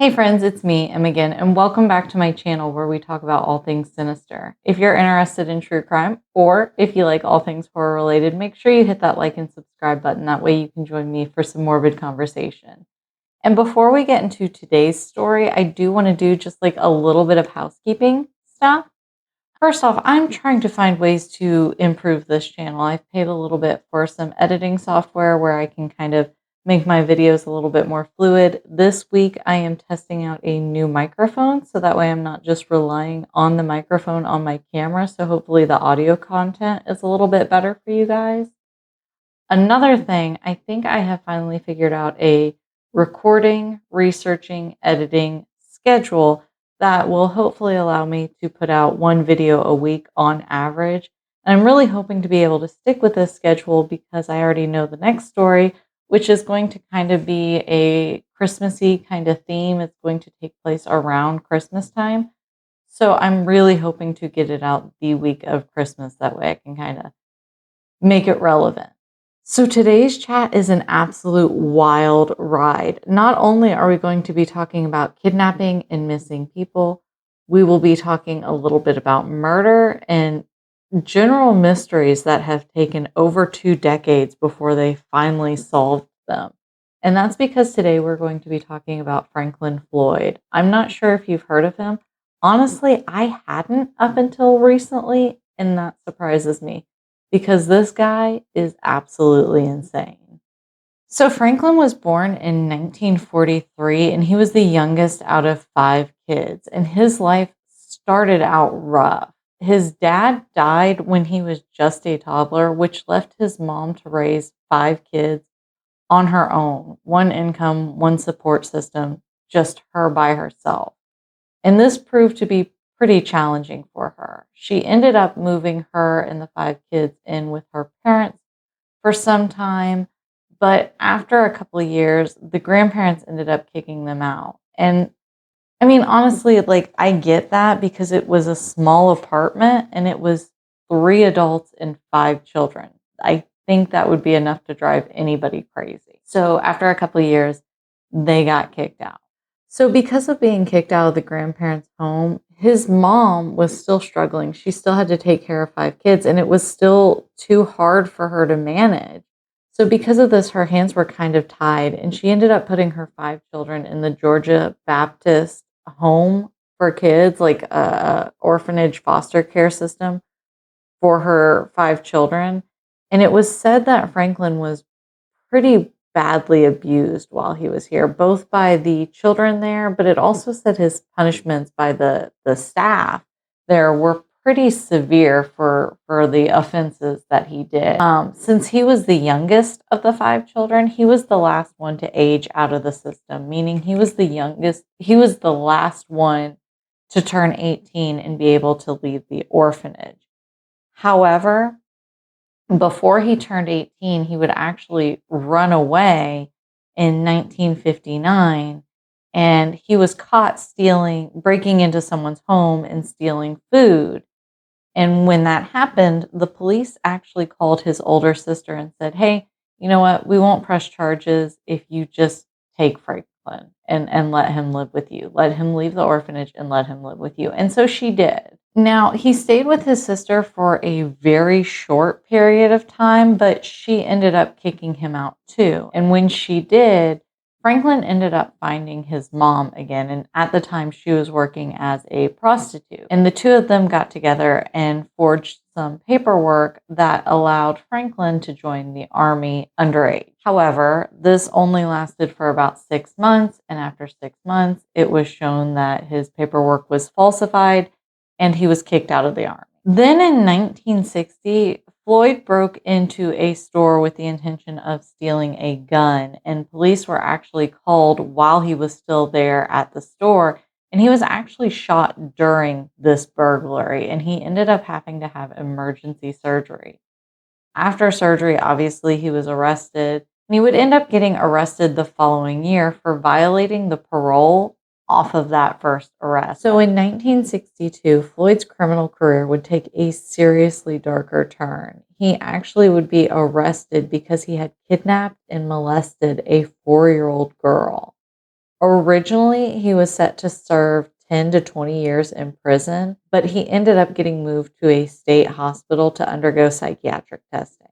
Hey friends, it's me, Em again, and welcome back to my channel where we talk about all things sinister. If you're interested in true crime, or if you like all things horror related, make sure you hit that like and subscribe button. That way you can join me for some morbid conversation. And before we get into today's story, I do want to do just like a little bit of housekeeping stuff. First off, I'm trying to find ways to improve this channel. I've paid a little bit for some editing software where I can kind of make my videos a little bit more fluid. This week, I am testing out a new microphone, so that way I'm not just relying on the microphone on my camera. So hopefully the audio content is a little bit better for you guys. Another thing, I think I have finally figured out a recording, researching, editing schedule that will hopefully allow me to put out one video a week on average. And I'm really hoping to be able to stick with this schedule because I already know the next story, which is going to kind of be a Christmassy kind of theme. It's going to take place around Christmas time. So I'm really hoping to get it out the week of Christmas. That way I can kind of make it relevant. So today's chat is an absolute wild ride. Not only are we going to be talking about kidnapping and missing people, we will be talking a little bit about murder and general mysteries that have taken over 2 decades before they finally solved them. And that's because today we're going to be talking about Franklin Floyd. I'm not sure if you've heard of him. Honestly, I hadn't up until recently, and that surprises me because this guy is absolutely insane. So Franklin was born in 1943 and he was the youngest out of 5 kids, and his life started out rough. His dad died when he was just a toddler, which left his mom to raise 5 kids on her own, one income, one support system, just her by herself. And this proved to be pretty challenging for her. She ended up moving her and the 5 kids in with her parents for some time, but after a couple of years, the grandparents ended up kicking them out. And I mean, honestly, like I get that because it was a small apartment and it was 3 adults and 5 children. I think that would be enough to drive anybody crazy. So after a couple of years, they got kicked out. So because of being kicked out of the grandparents' home, his mom was still struggling. She still had to take care of 5 kids, and it was still too hard for her to manage. So because of this, her hands were kind of tied, and she ended up putting her 5 children in the Georgia Baptist home for kids, like a orphanage foster care system for her 5 children. And it was said that Franklin was pretty badly abused while he was here, both by the children there, but it also said his punishments by the staff there were pretty severe for the offenses that he did. Since he was the youngest of the 5 children, he was the last one to age out of the system, meaning he was the youngest, he was the last one to turn 18 and be able to leave the orphanage. However, before he turned 18, he would actually run away in 1959, and he was caught breaking into someone's home and stealing food. And when that happened, the police actually called his older sister and said, "Hey, you know what? We won't press charges if you just take Franklin and let him live with you. Let him leave the orphanage and let him live with you." And so she did. Now, he stayed with his sister for a very short period of time, but she ended up kicking him out too. And when she did, Franklin ended up finding his mom again. And at the time, she was working as a prostitute. And the two of them got together and forged some paperwork that allowed Franklin to join the army underage. However, this only lasted for about 6 months. And after 6 months, it was shown that his paperwork was falsified and he was kicked out of the army. Then in 1960, Floyd broke into a store with the intention of stealing a gun, and police were actually called while he was still there at the store, and he was actually shot during this burglary, and he ended up having to have emergency surgery. After surgery, obviously, he was arrested, and he would end up getting arrested the following year for violating the parole off of that first arrest. So in 1962, Floyd's criminal career would take a seriously darker turn. He actually would be arrested because he had kidnapped and molested a 4-year-old girl. Originally, he was set to serve 10 to 20 years in prison, but he ended up getting moved to a state hospital to undergo psychiatric testing.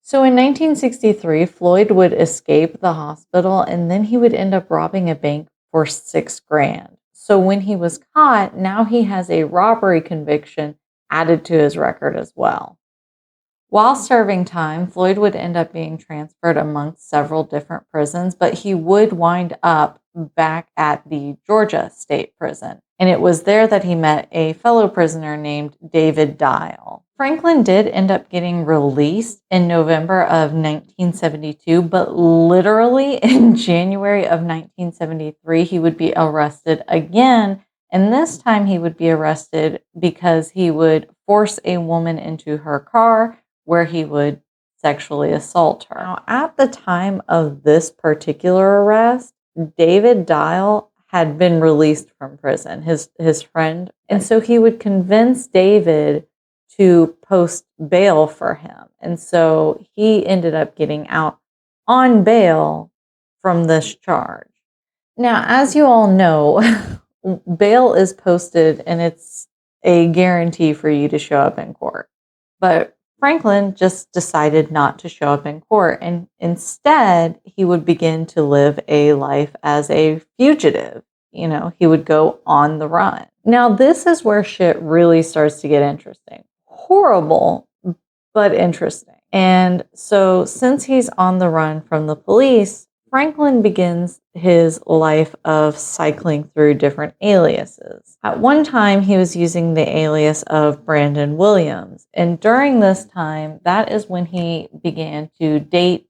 So in 1963, Floyd would escape the hospital and then he would end up robbing a bank for 6 grand. So when he was caught, now he has a robbery conviction added to his record as well. While serving time, Floyd would end up being transferred amongst several different prisons, but he would wind up back at the Georgia State Prison. And it was there that he met a fellow prisoner named David Dial. Franklin did end up getting released in November of 1972, but literally in January of 1973, he would be arrested again. And this time he would be arrested because he would force a woman into her car where he would sexually assault her. Now, at the time of this particular arrest, David Dial had been released from prison, his friend. And so he would convince David to post bail for him. And so he ended up getting out on bail from this charge. Now, as you all know, bail is posted and it's a guarantee for you to show up in court. But Franklin just decided not to show up in court, and instead he would begin to live a life as a fugitive. He would go on the run. Now, this is where shit really starts to get interesting. Horrible, but interesting. And so since he's on the run from the police, Franklin begins his life of cycling through different aliases. At one time, he was using the alias of Brandon Williams. And during this time, that is when he began to date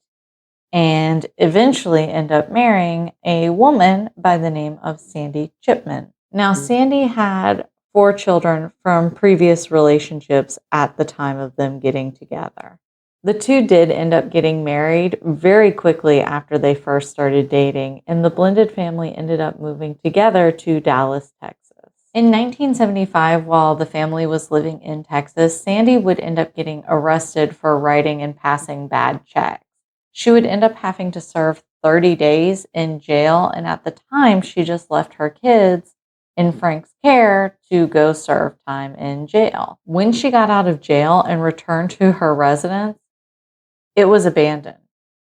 and eventually end up marrying a woman by the name of Sandy Chipman. Now, Sandy had 4 children from previous relationships at the time of them getting together. The two did end up getting married very quickly after they first started dating, and the blended family ended up moving together to Dallas, Texas. In 1975, while the family was living in Texas, Sandy would end up getting arrested for writing and passing bad checks. She would end up having to serve 30 days in jail, and at the time, she just left her kids in Frank's care to go serve time in jail. When she got out of jail and returned to her residence, it was abandoned.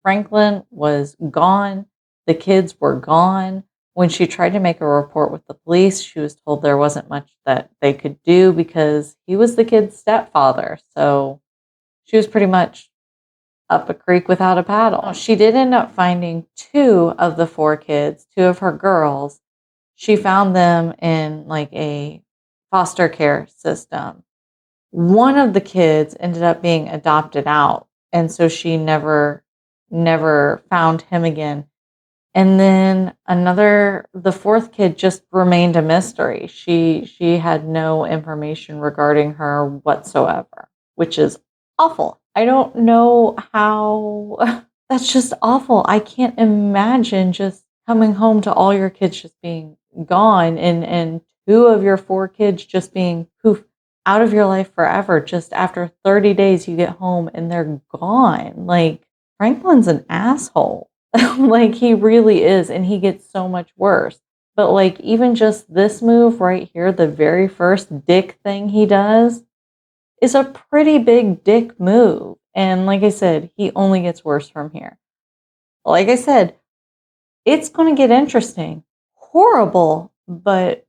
Franklin was gone. The kids were gone. When she tried to make a report with the police, she was told there wasn't much that they could do because he was the kid's stepfather. So she was pretty much up a creek without a paddle. She did end up finding 2 of the 4 kids, 2 of her girls. She found them in like a foster care system. One of the kids ended up being adopted out. And so she never found him again. And then the 4th kid just remained a mystery. She had no information regarding her whatsoever, which is awful. I don't know how, that's just awful. I can't imagine just coming home to all your kids just being gone and 2 of your 4 kids just being poof out of your life forever. Just after 30 days, you get home and they're gone. Like, Franklin's an asshole. Like, he really is. And he gets so much worse. But like, even just this move right here, the very first dick thing he does is a pretty big dick move. And like I said, he only gets worse from here. Like I said, it's going to get interesting. Horrible, but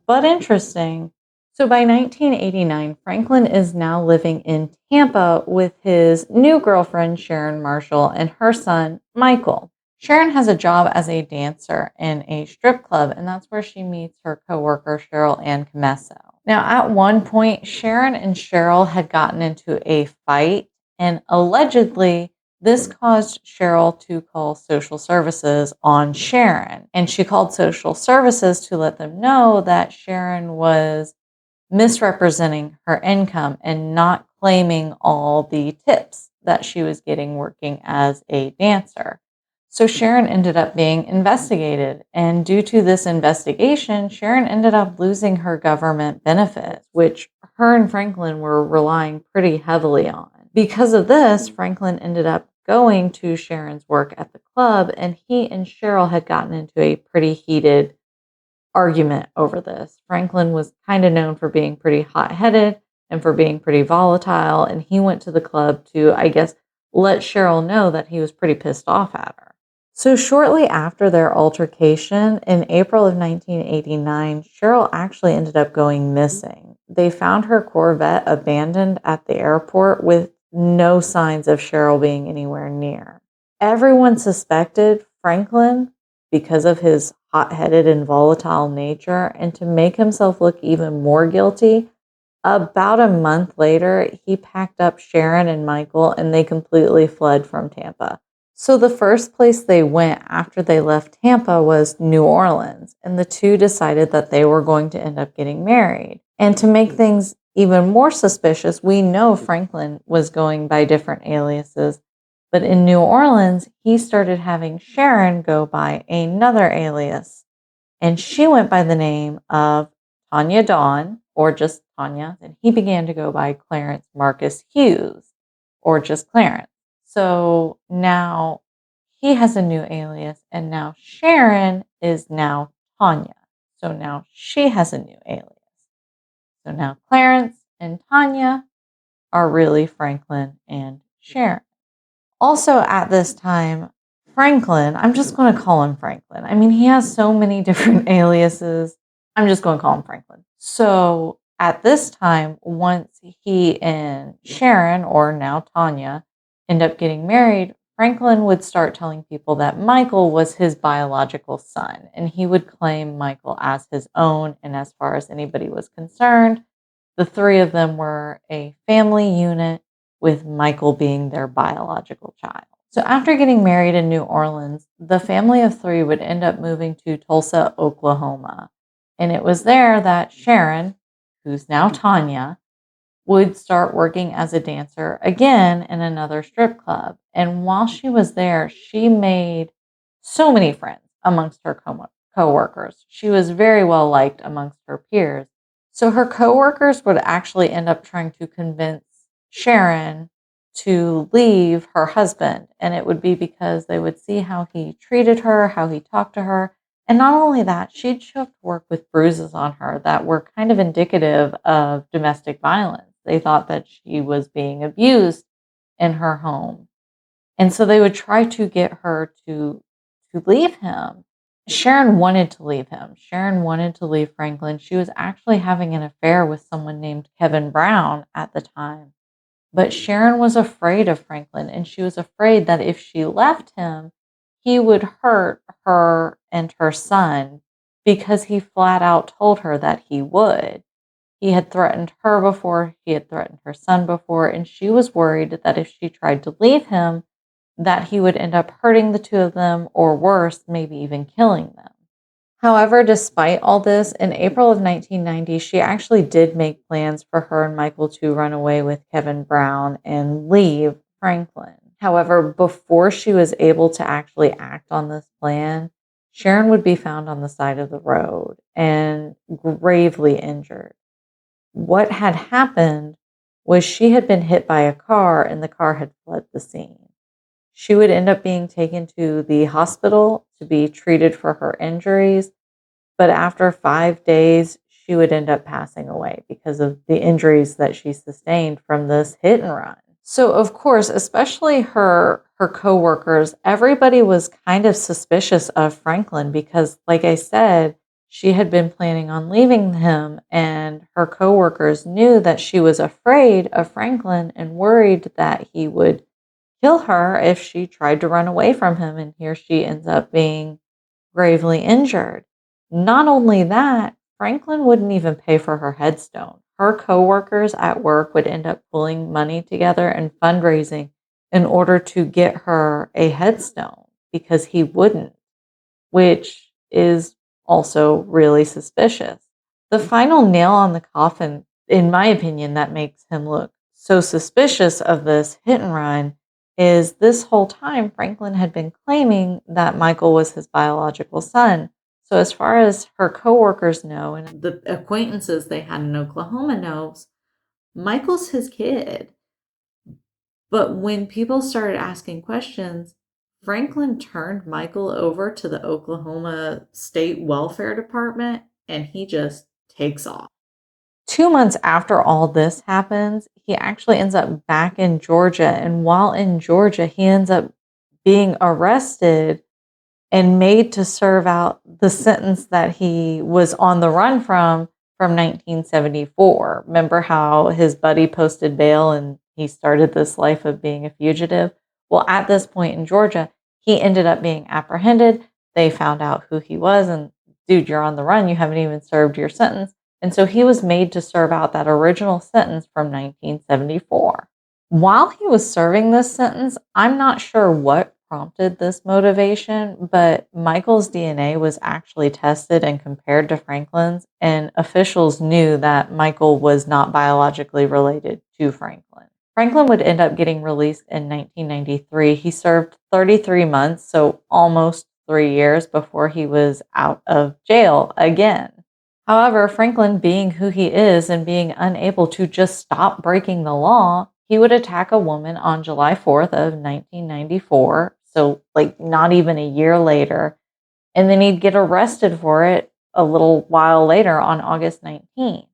interesting. So by 1989, Franklin is now living in Tampa with his new girlfriend, Sharon Marshall, and her son, Michael. Sharon has a job as a dancer in a strip club, and that's where she meets her coworker, Cheryl Ann Camesso. Now, at one point, Sharon and Cheryl had gotten into a fight, and allegedly, this caused Cheryl to call social services on Sharon. And she called social services to let them know that Sharon was misrepresenting her income and not claiming all the tips that she was getting working as a dancer. So Sharon ended up being investigated. And due to this investigation, Sharon ended up losing her government benefits, which her and Franklin were relying pretty heavily on. Because of this, Franklin ended up going to Sharon's work at the club, and he and Cheryl had gotten into a pretty heated argument over this. Franklin was kind of known for being pretty hot headed and for being pretty volatile, and he went to the club to, I guess, let Cheryl know that he was pretty pissed off at her. So, shortly after their altercation in April of 1989, Cheryl actually ended up going missing. They found her Corvette abandoned at the airport with no signs of Cheryl being anywhere near. Everyone suspected Franklin because of his hot headed and volatile nature, and to make himself look even more guilty, about a month later, he packed up Sharon and Michael and they completely fled from Tampa. So the first place they went after they left Tampa was New Orleans, and the two decided that they were going to end up getting married. And to make things even more suspicious, we know Franklin was going by different aliases, but in New Orleans, he started having Sharon go by another alias, and she went by the name of Tanya Dawn, or just Tanya, and he began to go by Clarence Marcus Hughes, or just Clarence. So now he has a new alias, and now Sharon is now Tanya. So now she has a new alias. So now Clarence and Tanya are really Franklin and Sharon. Also, at this time, Franklin, I'm just going to call him Franklin. I mean, he has so many different aliases. I'm just going to call him Franklin. So, at this time, once he and Sharon, or now Tanya, end up getting married, Franklin would start telling people that Michael was his biological son, and he would claim Michael as his own. And as far as anybody was concerned, the three of them were a family unit, with Michael being their biological child. So after getting married in New Orleans, the family of three would end up moving to Tulsa, Oklahoma. And it was there that Sharon, who's now Tanya, would start working as a dancer again in another strip club. And while she was there, she made so many friends amongst her coworkers. She was very well liked amongst her peers. So her coworkers would actually end up trying to convince Sharon to leave her husband. And it would be because they would see how he treated her, how he talked to her. And not only that, she'd show up to work with bruises on her that were kind of indicative of domestic violence. They thought that she was being abused in her home. And so they would try to get her to leave him. Sharon wanted to leave him. Sharon wanted to leave Franklin. She was actually having an affair with someone named Kevin Brown at the time. But Sharon was afraid of Franklin, and she was afraid that if she left him, he would hurt her and her son, because he flat out told her that he would. He had threatened her before, he had threatened her son before, and she was worried that if she tried to leave him, that he would end up hurting the two of them, or worse, maybe even killing them. However, despite all this, in April of 1990, she actually did make plans for her and Michael to run away with Kevin Brown and leave Franklin. However, before she was able to actually act on this plan, Sharon would be found on the side of the road and gravely injured. What had happened was she had been hit by a car and the car had fled the scene. She would end up being taken to the hospital to be treated for her injuries, but after 5 days, she would end up passing away because of the injuries that she sustained from this hit and run. So, of course, especially her coworkers, everybody was kind of suspicious of Franklin because, like I said, she had been planning on leaving him, and her coworkers knew that she was afraid of Franklin and worried that he would kill her if she tried to run away from him. And here she ends up being gravely injured. Not only that, Franklin wouldn't even pay for her headstone. Her coworkers at work would end up pulling money together and fundraising in order to get her a headstone because he wouldn't, which is also really suspicious. The final nail on the coffin, in my opinion, that makes him look so suspicious of this hit and run is this whole time Franklin had been claiming that Michael was his biological son. So as far as her coworkers know and the acquaintances they had in Oklahoma knows, Michael's his kid. But when people started asking questions, Franklin turned Michael over to the Oklahoma State Welfare Department and he just takes off. 2 months after all this happens, he actually ends up back in Georgia. And while in Georgia, he ends up being arrested and made to serve out the sentence that he was on the run from 1974. Remember how his buddy posted bail and he started this life of being a fugitive? Well, at this point in Georgia, he ended up being apprehended. They found out who he was and, dude, you're on the run. You haven't even served your sentence. And so he was made to serve out that original sentence from 1974. While he was serving this sentence, I'm not sure what prompted this motivation, but Michael's DNA was actually tested and compared to Franklin's, and officials knew that Michael was not biologically related to Franklin. Franklin would end up getting released in 1993. He served 33 months, so almost 3 years before he was out of jail again. However, Franklin, being who he is and being unable to just stop breaking the law, he would attack a woman on July 4th of 1994, so like not even a year later, and then he'd get arrested for it a little while later on August 19th.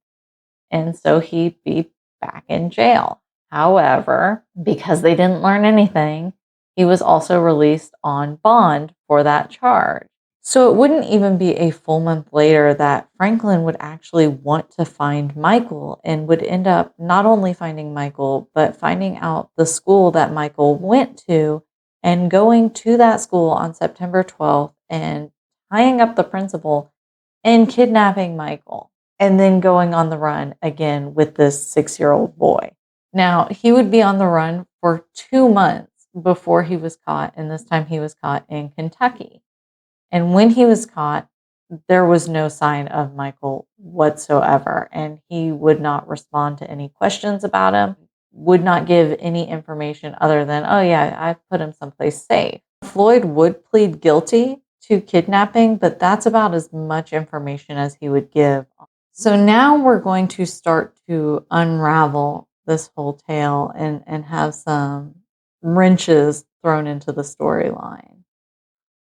And so he'd be back in jail. However, because they didn't learn anything, he was also released on bond for that charge. So it wouldn't even be a full month later that Franklin would actually want to find Michael and would end up not only finding Michael, but finding out the school that Michael went to and going to that school on September 12th and tying up the principal and kidnapping Michael and then going on the run again with this 6-year-old boy. Now, he would be on the run for 2 months before he was caught, and this time he was caught in Kentucky. And when he was caught, there was no sign of Michael whatsoever, and he would not respond to any questions about him, would not give any information other than, oh yeah, I put him someplace safe. Floyd would plead guilty to kidnapping, but that's about as much information as he would give. So now we're going to start to unravel this whole tale and have some wrenches thrown into the storyline.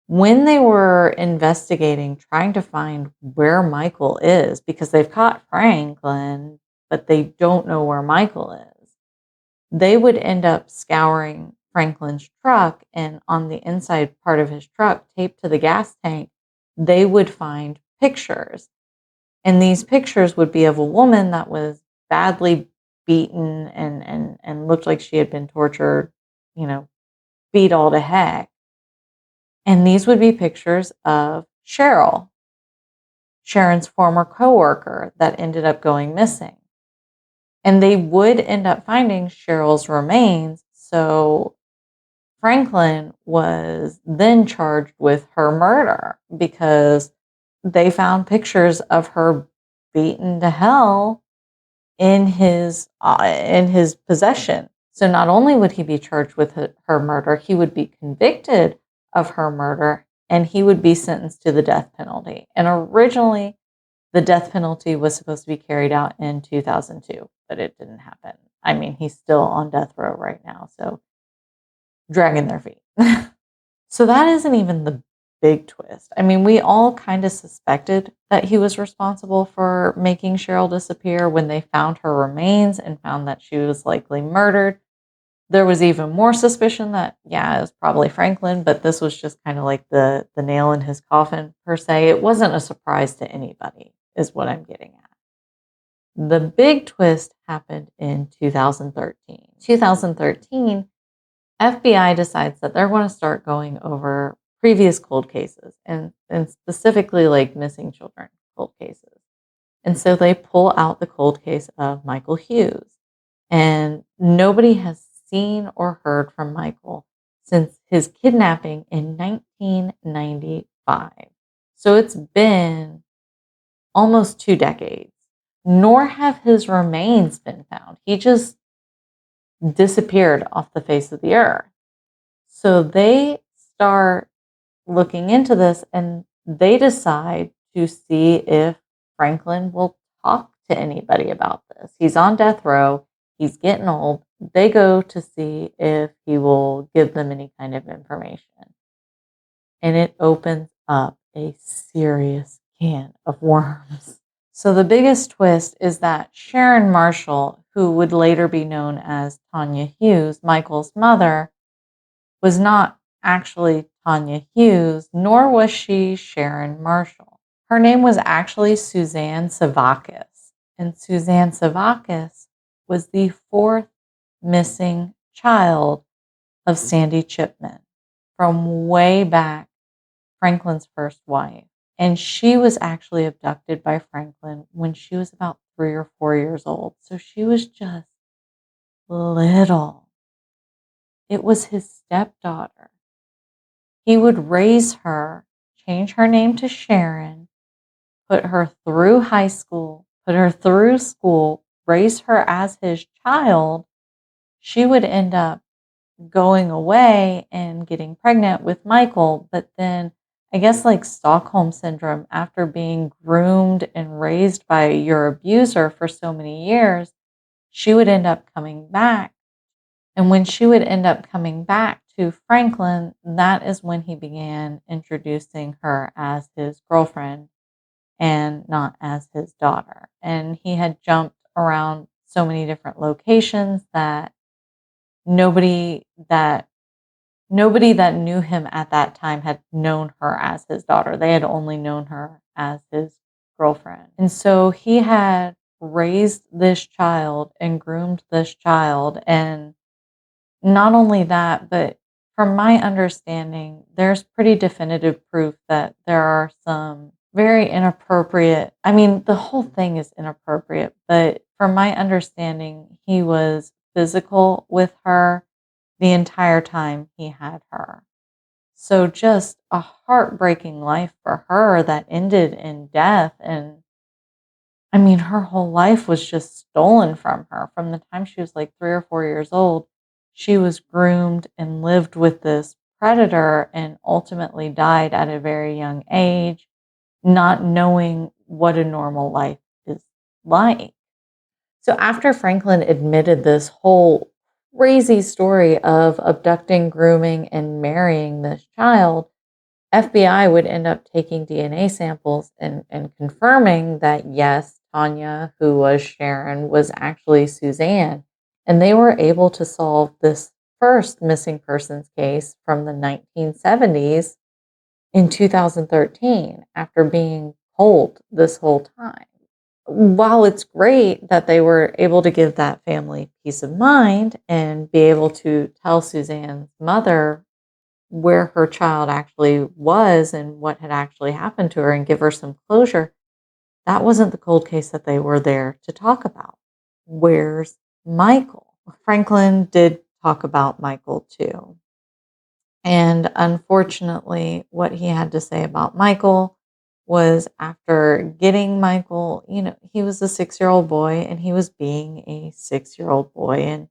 When they were investigating, trying to find where Michael is, because they've caught Franklin, but they don't know where Michael is, they would end up scouring Franklin's truck, and on the inside part of his truck, taped to the gas tank, they would find pictures. And these pictures would be of a woman that was badly beaten and looked like she had been tortured, beat all to heck. And these would be pictures of Cheryl, Sharon's former coworker that ended up going missing. And they would end up finding Cheryl's remains. So Franklin was then charged with her murder because they found pictures of her beaten to hell in his possession. So not only would he be charged with her murder, he would be convicted of her murder, and he would be sentenced to the death penalty. And originally, the death penalty was supposed to be carried out in 2002, but it didn't happen. I mean, he's still on death row right now, so dragging their feet. So that isn't even the big twist. I mean, we all kind of suspected that he was responsible for making Cheryl disappear when they found her remains and found that she was likely murdered. There was even more suspicion that, yeah, it was probably Franklin, but this was just kind of like the nail in his coffin, per se. It wasn't a surprise to anybody, is what I'm getting at. The big twist happened in 2013. 2013, FBI decides that they're going to start going over previous cold cases and specifically like missing children cold cases. And so they pull out the cold case of Michael Hughes. And nobody has seen or heard from Michael since his kidnapping in 1995. So it's been almost 2 decades, nor have his remains been found. He just disappeared off the face of the earth. So they start looking into this and they decide to see if Franklin will talk to anybody about this. He's on death row. He's getting old. They go to see if he will give them any kind of information. And it opens up a serious can of worms. So the biggest twist is that Sharon Marshall, who would later be known as Tanya Hughes, Michael's mother, was not actually Tanya Hughes, nor was she Sharon Marshall. Her name was actually Suzanne Savakis, and Suzanne Savakis was the fourth missing child of Sandy Chipman from way back, Franklin's first wife. And she was actually abducted by Franklin when she was about 3 or 4 years old. So she was just little. It was his stepdaughter. He would raise her, change her name to Sharon, put her through high school, put her through school, raise her as his child. She would end up going away and getting pregnant with Michael, but then I guess like Stockholm syndrome, after being groomed and raised by your abuser for so many years, she would end up coming back. And when she would end up coming back to Franklin, that is when he began introducing her as his girlfriend and not as his daughter. And he had jumped around so many different locations that nobody that nobody that knew him at that time had known her as his daughter. They had only known her as his girlfriend. And so he had raised this child and groomed this child. And not only that, but from my understanding, there's pretty definitive proof that there are some very inappropriate, I mean, the whole thing is inappropriate, but from my understanding, he was physical with her the entire time he had her. So just a heartbreaking life for her that ended in death. And I mean, her whole life was just stolen from her. From the time she was like 3 or 4 years old, she was groomed and lived with this predator and ultimately died at a very young age, not knowing what a normal life is like. So after Franklin admitted this whole crazy story of abducting, grooming, and marrying this child, FBI would end up taking DNA samples and confirming that yes, Tanya, who was Sharon, was actually Suzanne. And they were able to solve this first missing persons case from the 1970s in 2013 after being cold this whole time. While it's great that they were able to give that family peace of mind and be able to tell Suzanne's mother where her child actually was and what had actually happened to her and give her some closure, that wasn't the cold case that they were there to talk about. Where's Michael? Franklin did talk about Michael too. And unfortunately, what he had to say about Michael was after getting Michael, he was a 6-year-old boy and he was being a 6-year-old boy. And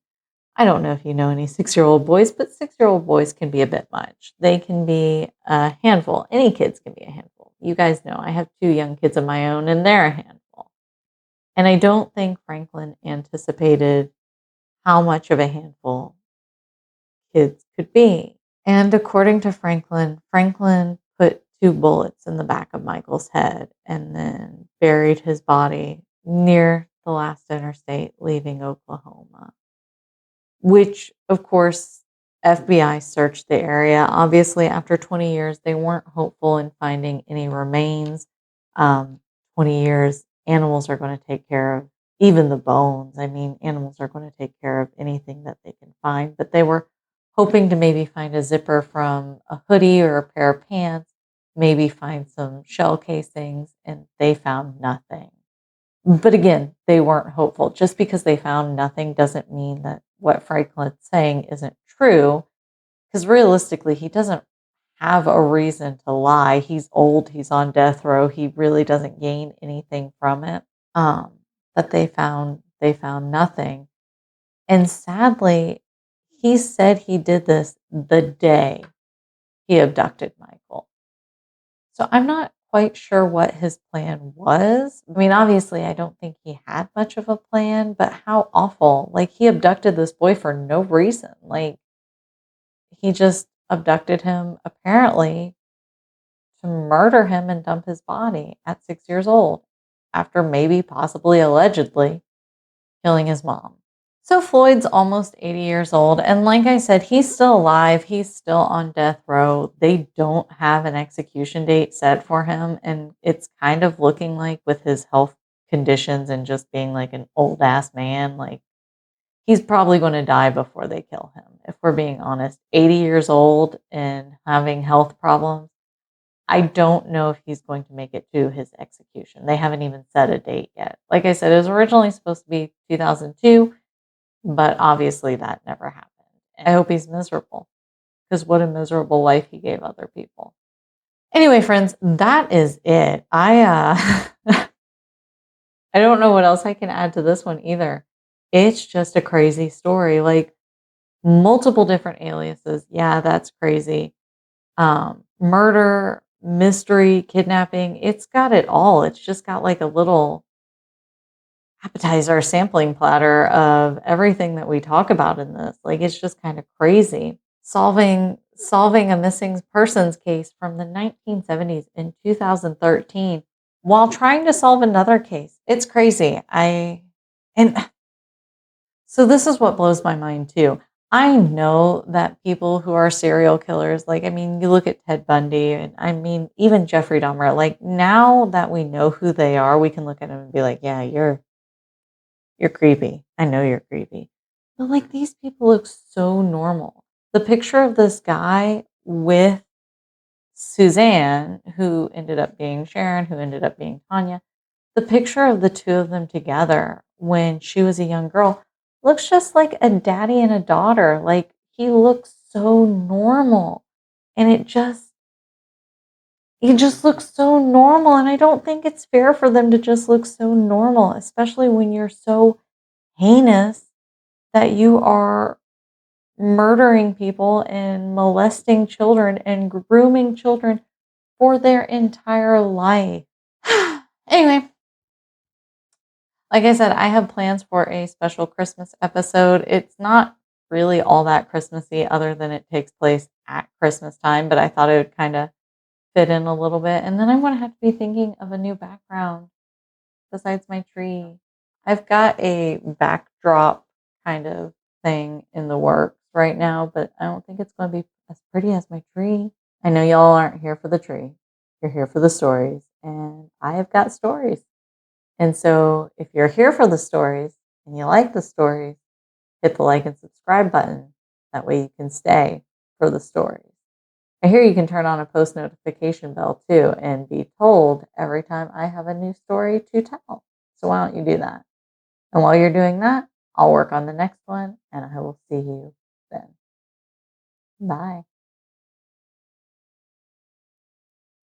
I don't know if you know any 6-year-old boys, but 6-year-old boys can be a bit much. They can be a handful. Any kids can be a handful. You guys know I have 2 young kids of my own and they're a handful. And I don't think Franklin anticipated how much of a handful kids could be. And according to Franklin, Franklin put 2 bullets in the back of Michael's head and then buried his body near the last interstate leaving Oklahoma, which, of course, FBI searched the area. Obviously, after 20 years, they weren't hopeful in finding any remains. 20 years, animals are going to take care of even the bones. I mean, animals are going to take care of anything that they can find, but they were hoping to maybe find a zipper from a hoodie or a pair of pants, maybe find some shell casings, and they found nothing. But again, they weren't hopeful. Just because they found nothing doesn't mean that what Franklin's saying isn't true, because realistically, he doesn't have a reason to lie. He's old, he's on death row, he really doesn't gain anything from it. But they found nothing. And sadly, he said he did this the day he abducted Michael. So I'm not quite sure what his plan was. I mean, obviously, I don't think he had much of a plan, but how awful. Like, he abducted this boy for no reason. Like, he just abducted him apparently to murder him and dump his body at 6 years old after maybe, possibly, allegedly killing his mom. So Floyd's almost 80 years old. And like I said, he's still alive. He's still on death row. They don't have an execution date set for him. And it's kind of looking like, with his health conditions and just being like an old ass man, like he's probably going to die before they kill him. If we're being honest, 80 years old and having health problems. I don't know if he's going to make it to his execution. They haven't even set a date yet. Like I said, it was originally supposed to be 2002, but obviously that never happened. I hope he's miserable, because what a miserable life he gave other people. Anyway, friends, that is it. I don't know what else I can add to this one either. It's just a crazy story. Like, multiple different aliases. Yeah, that's crazy. Murder, mystery, kidnapping. It's got it all. It's just got like a little appetizer sampling platter of everything that we talk about in this. Like, it's just kind of crazy. Solving a missing persons case from the 1970s in 2013 while trying to solve another case. It's crazy. And so this is what blows my mind too. I know that people who are serial killers, like, I mean, you look at Ted Bundy, and I mean, even Jeffrey Dahmer, like, now that we know who they are, we can look at them and be like, yeah, you're creepy. I know you're creepy. But like, these people look so normal. The picture of this guy with Suzanne, who ended up being Sharon, who ended up being Tanya, the picture of the two of them together when she was a young girl looks just like a daddy and a daughter. Like, he looks so normal. And he just looks so normal. And I don't think it's fair for them to just look so normal, especially when you're so heinous that you are murdering people and molesting children and grooming children for their entire life. Anyway, like I said, I have plans for a special Christmas episode. It's not really all that Christmassy, other than it takes place at Christmas time, but I thought it would kind of fit in a little bit. And then I'm going to have to be thinking of a new background besides my tree. I've got a backdrop kind of thing in the works right now, but I don't think it's going to be as pretty as my tree. I know y'all aren't here for the tree. You're here for the stories, and I have got stories. And so if you're here for the stories and you like the stories, hit the like and subscribe button. That way you can stay for the stories. I hear you can turn on a post notification bell too and be told every time I have a new story to tell. So why don't you do that? And while you're doing that, I'll work on the next one, and I will see you then. Bye.